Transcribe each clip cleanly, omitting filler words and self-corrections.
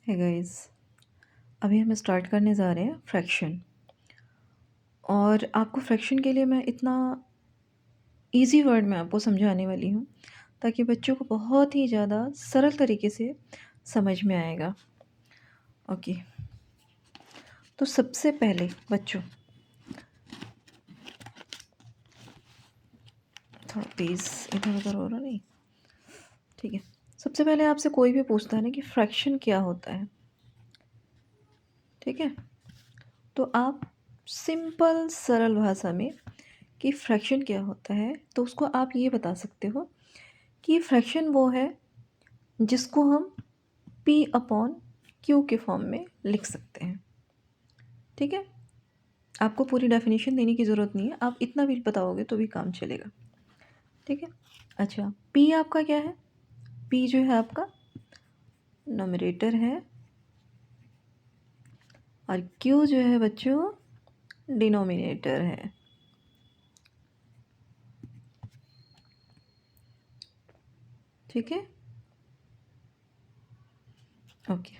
है गाइस। अभी हम स्टार्ट करने जा रहे हैं फ्रैक्शन। और आपको फ्रैक्शन के लिए मैं इतना इजी वर्ड में आपको समझाने वाली हूँ ताकि बच्चों को बहुत ही ज़्यादा सरल तरीके से समझ में आएगा। ओके, तो सबसे पहले बच्चों, थोड़ा पेज इधर उधर हो रहा नहीं, ठीक है। सबसे पहले आपसे कोई भी पूछता है ना कि फ्रैक्शन क्या होता है, ठीक है, तो आप सिंपल सरल भाषा में कि फ्रैक्शन क्या होता है तो उसको आप ये बता सकते हो कि फ्रैक्शन वो है जिसको हम पी अपॉन क्यू के फॉर्म में लिख सकते हैं, ठीक है। आपको पूरी डेफिनेशन देने की ज़रूरत नहीं है, आप इतना भी बताओगे तो भी काम चलेगा, ठीक है। अच्छा, पी आपका क्या है? पी जो है आपका नोमरेटर है और क्यू जो है बच्चों डिनोमिनेटर है, ठीक है। ओके,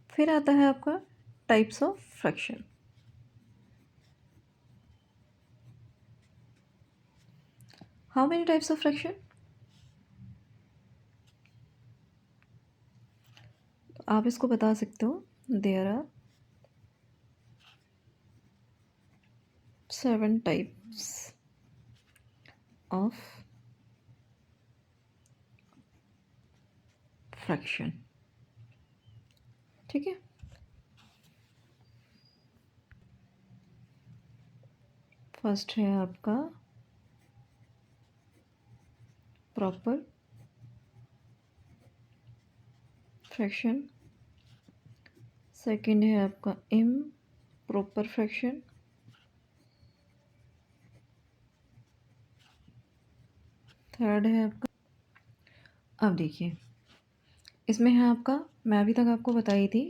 फिर आता है आपका types of fraction. How many types of fraction? आप इसको बता सकते हो, there are 7 types of fraction, ठीक है। फर्स्ट है आपका प्रॉपर फ्रैक्शन, सेकंड है आपका इम प्रॉपर फ्रैक्शन, थर्ड है आपका, अब देखिए इसमें है आपका, मैं अभी तक आपको बताई थी,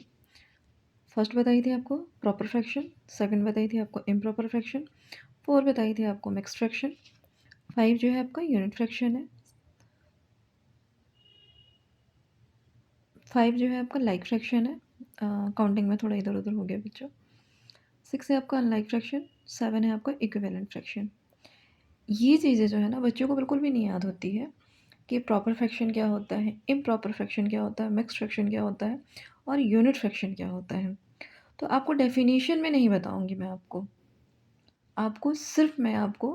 फर्स्ट बताई थी आपको प्रॉपर फ्रैक्शन, सेकंड बताई थी आपको इम्प्रॉपर फ्रैक्शन, फोर बताई थी आपको मिक्स फ्रैक्शन, फाइव जो है आपका यूनिट फ्रैक्शन है, फाइव जो है आपका लाइक फ्रैक्शन है, काउंटिंग में थोड़ा इधर उधर हो गया बच्चों, सिक्स है आपका अनलाइक फ्रैक्शन, सेवन है आपका इक्विवेलेंट फ्रैक्शन। ये चीज़ें जो है ना बच्चों को बिल्कुल भी नहीं याद होती है कि प्रॉपर फ्रैक्शन क्या होता है, इम्प्रॉपर फ्रैक्शन क्या होता है, मिक्स फ्रैक्शन क्या होता है और यूनिट फ्रैक्शन क्या होता है। तो आपको डेफिनेशन में नहीं बताऊंगी मैं आपको, सिर्फ मैं आपको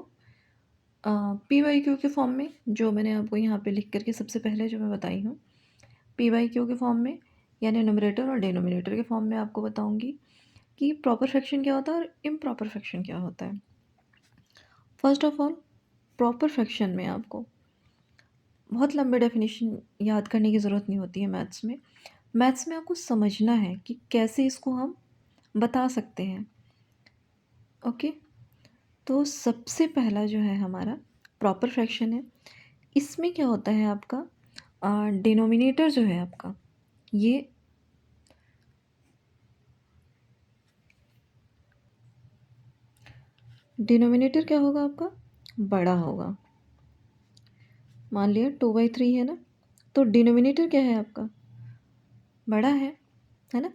पी वाई क्यू के फॉर्म में, जो मैंने आपको यहाँ पे लिख करके सबसे पहले जो मैं बताई हूँ पी वाई क्यू के फॉर्म में, यानी न्यूमरेटर और डिनोमिनेटर के फॉर्म में आपको बताऊंगी कि प्रॉपर फ्रैक्शन क्या होता है और इम्प्रॉपर फ्रैक्शन क्या होता है। First of all, proper fraction में आपको बहुत लंबे डेफिनेशन याद करने की ज़रूरत नहीं होती है। मैथ्स में आपको समझना है कि कैसे इसको हम बता सकते हैं। ओके, तो सबसे पहला जो है हमारा प्रॉपर फ्रैक्शन है। इसमें क्या होता है आपका डिनोमिनेटर जो है आपका, ये डिनोमिनेटर क्या होगा आपका, बड़ा होगा। मान लिया 2/3 है ना, तो डिनोमिनेटर क्या है आपका, बड़ा है ना,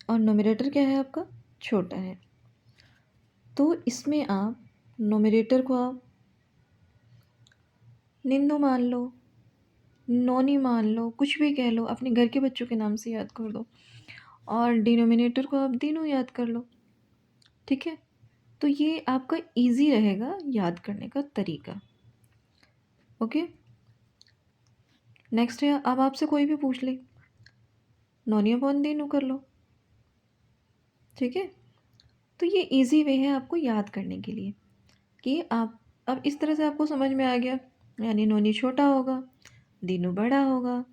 और नोमिनेटर क्या है आपका, छोटा है। तो इसमें आप नोमिनेटर को आप निन्नू मान लो, नोनी मान लो, कुछ भी कह लो, अपने घर के बच्चों के नाम से याद कर लो, और डिनोमिनेटर को आप दीनू याद कर लो, ठीक है। तो ये आपका इजी रहेगा याद करने का तरीका। ओके, नेक्स्ट है, अब आपसे कोई भी पूछ ले, नोनी अपॉन दीनू कर लो, ठीक है। तो ये इजी वे है आपको याद करने के लिए कि आप, अब इस तरह से आपको समझ में आ गया, यानी नोनी छोटा होगा, दीनू बड़ा होगा,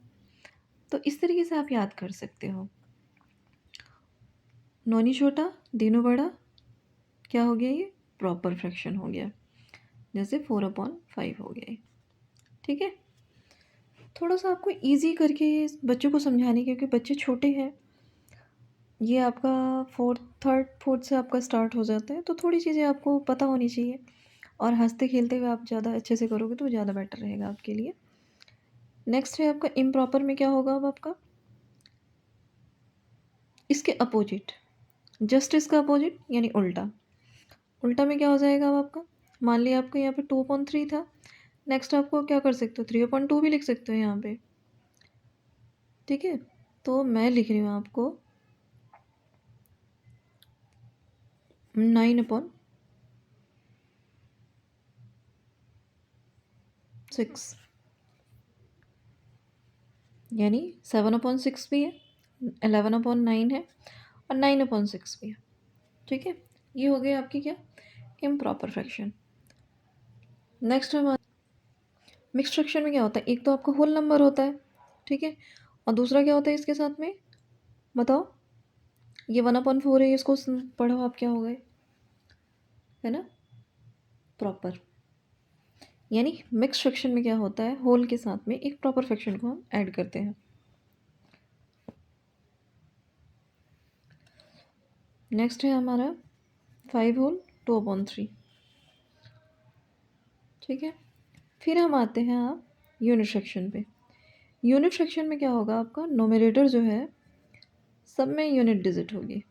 तो इस तरीके से आप याद कर सकते हो। नोनी छोटा दीनू बड़ा, क्या हो गया, ये प्रॉपर फ्रैक्शन हो गया, जैसे 4/5 हो गया ये, ठीक है। थोड़ा सा आपको इजी करके बच्चों को समझाने, क्योंकि बच्चे छोटे हैं, ये आपका थर्ड फोर्थ से आपका स्टार्ट हो जाता है, तो थोड़ी चीज़ें आपको पता होनी चाहिए, और हंसते खेलते हुए आप ज़्यादा अच्छे से करोगे तो ज़्यादा बेटर रहेगा आपके लिए। नेक्स्ट है आपका इम्प्रॉपर में क्या होगा, अब आपका इसके अपोजिट, जस्ट इसका अपोजिट यानी उल्टा। उल्टा में क्या हो जाएगा अब आपका, मान लिया आपका यहाँ पे 2/3 था, नेक्स्ट आपको क्या कर सकते हो, 3/2 भी लिख सकते हो यहाँ पे। ठीक है, तो मैं लिख रही हूँ आपको 9/6, यानी 7/6 भी है, 11/9 है और 9/6 भी है। ठीक है, ये हो गई आपकी क्या, इम्प्रॉपर फ्रैक्शन। नेक्स्ट हमारा मिक्स्ड फ्रैक्शन में क्या होता है, एक तो आपका होल नंबर होता है, ठीक है, और दूसरा क्या होता है इसके साथ में, बताओ। ये 1/4 है, इसको पढ़ो आप, क्या हो गए, है ना, प्रॉपर। यानी मिक्स फ्रैक्शन में क्या होता है, होल के साथ में एक प्रॉपर फ्रैक्शन को हम ऐड करते हैं। नेक्स्ट है हमारा 5 होल 2/3। ठीक है, फिर हम आते हैं आप यूनिट फ्रैक्शन पे। यूनिट फ्रैक्शन में क्या होगा, आपका नोमिनेटर जो है सब में यूनिट डिजिट होगी।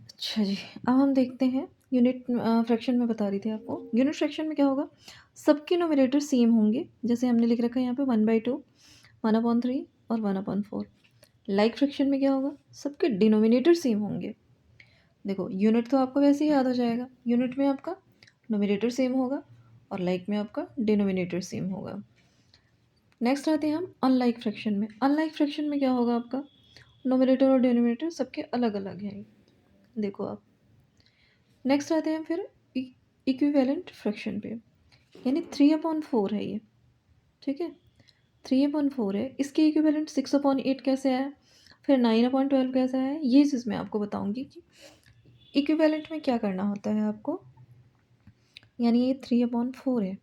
अच्छा जी, अब हम देखते हैं यूनिट फ्रैक्शन में बता रही थी आपको। यूनिट फ्रैक्शन में क्या होगा, सबके नोमिनेटर सेम होंगे, जैसे हमने लिख रखा है यहाँ पे 1/2, 1/3 और 1/4। लाइक फ्रैक्शन में क्या होगा, सबके डिनोमिनेटर सेम होंगे। देखो यूनिट तो आपको वैसे ही याद हो जाएगा, यूनिट में आपका नोमिनेटर सेम होगा और लाइक में आपका डिनोमिनेटर सेम होगा। नेक्स्ट आते हैं हम अनलाइक फ्रैक्शन में। अनलाइक फ्रैक्शन में क्या होगा, आपका नोमिनेटर और डिनोमिनेटर सबके अलग अलग हैं। देखो आप, नेक्स्ट आते हैं फिर इक्विवेलेंट फ्रैक्शन पे, यानी 3/4 है ये। ठीक है, 3/4 है, इसके इक्विवेलेंट 6/8 कैसे आया, फिर 9/12 कैसे आया, ये चीज़ मैं आपको बताऊंगी कि इक्विवेलेंट में क्या करना होता है आपको। यानी ये 3/4 है,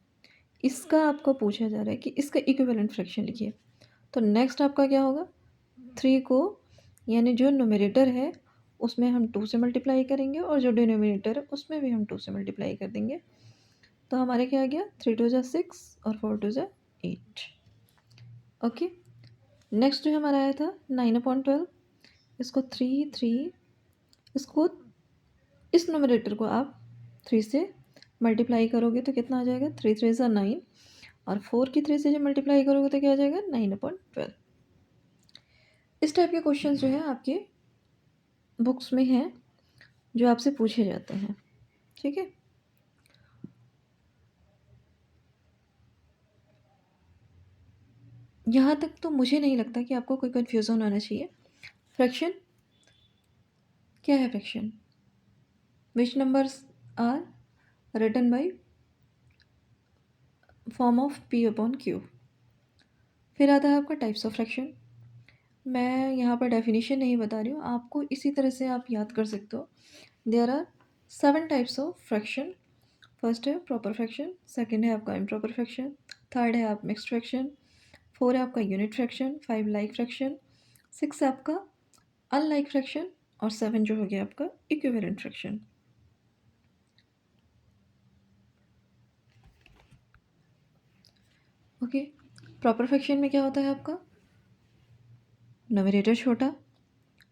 इसका आपको पूछा जा रहा है कि इसका इक्विवेलेंट फ्रैक्शन लिखिए। तो नेक्स्ट आपका क्या होगा, 3 को यानी जो न्यूमरेटर है उसमें हम 2 से मल्टीप्लाई करेंगे और जो डिनोमिनेटर है उसमें भी हम 2 से मल्टीप्लाई कर देंगे। तो हमारे क्या आ गया, 3 2 6 और 4 2 8। ओके, नेक्स्ट जो हमारा आया था 9/12, इसको 3 इसको इस नोमिनेटर को आप 3 से मल्टीप्लाई करोगे तो कितना आ जाएगा, 3 3 9, और 4 की 3 से जब मल्टीप्लाई करोगे तो क्या आ जाएगा, 9/12। इस टाइप के क्वेश्चन जो है आपके बुक्स में हैं, जो आपसे पूछे जाते हैं। ठीक है, यहाँ तक तो मुझे नहीं लगता कि आपको कोई कन्फ्यूज़न होना चाहिए। फ्रैक्शन क्या है, fraction which numbers are written by form of P/Q। फिर आता है आपका टाइप्स ऑफ फ्रैक्शन। मैं यहाँ पर डेफिनेशन नहीं बता रही हूँ, आपको इसी तरह से आप याद कर सकते हो। There are 7 types of fraction. First है प्रॉपर फ्रैक्शन, सेकंड है आपका इम्प्रॉपर फ्रैक्शन, थर्ड है आप मिक्स्ड फ्रैक्शन, 4 है आपका यूनिट फ्रैक्शन, 5 लाइक फ्रैक्शन, 6 है आपका अनलाइक फ्रैक्शन और 7 जो हो गया आपका equivalent fraction. Okay, proper fraction में क्या होता है आपका, न्यूमरेटर छोटा,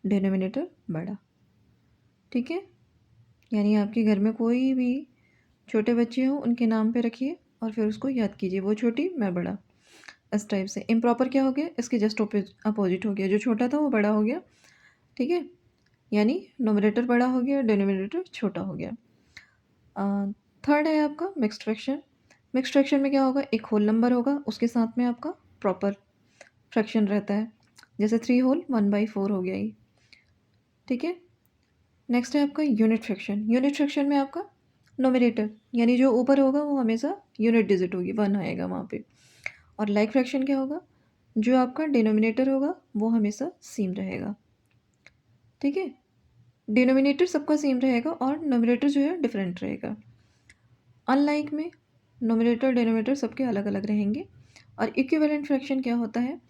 डिनोमिनेटर बड़ा। ठीक है, यानी आपके घर में कोई भी छोटे बच्चे हों उनके नाम पे रखिए और फिर उसको याद कीजिए, वो छोटी मैं बड़ा, इस टाइप से। इम्प्रॉपर क्या हो गया, इसके जस्ट अपोजिट हो गया, जो छोटा था वो बड़ा हो गया। ठीक है, यानी नोमिनेटर बड़ा हो गया, डिनोमिनेटर छोटा हो गया। थर्ड है आपका मिक्स्ड फ्रैक्शन। मिक्स्ड फ्रैक्शन में क्या होगा, एक होल नंबर होगा, उसके साथ में आपका प्रॉपर फ्रैक्शन रहता है, जैसे 3 होल 1/4 हो गया ये। ठीक है, नेक्स्ट है आपका यूनिट फ्रैक्शन। यूनिट फ्रैक्शन में आपका नोमिनेटर यानी जो ऊपर होगा वो हमेशा यूनिट डिजिट होगी, 1 आएगा वहाँ पे। और लाइक फ्रैक्शन क्या होगा, जो आपका डिनोमिनेटर होगा वो हमेशा सेम रहेगा। ठीक है, डिनोमिनेटर सबका सेम रहेगा और नोमिनेटर जो है डिफरेंट रहेगा। अनलाइक में नोमिनेटर डिनोमिनेटर सबके अलग अलग रहेंगे। और इक्विवेलेंट फ्रैक्शन क्या होता है,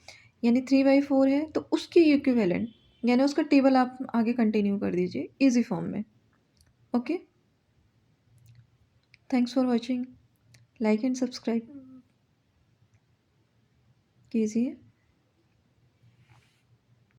यानी 3/4 है तो उसकी इक्विवेलेंट यानी उसका टेबल आप आगे कंटिन्यू कर दीजिए इजी फॉर्म में। Okay, thanks for watching, like and subscribe कीजिए।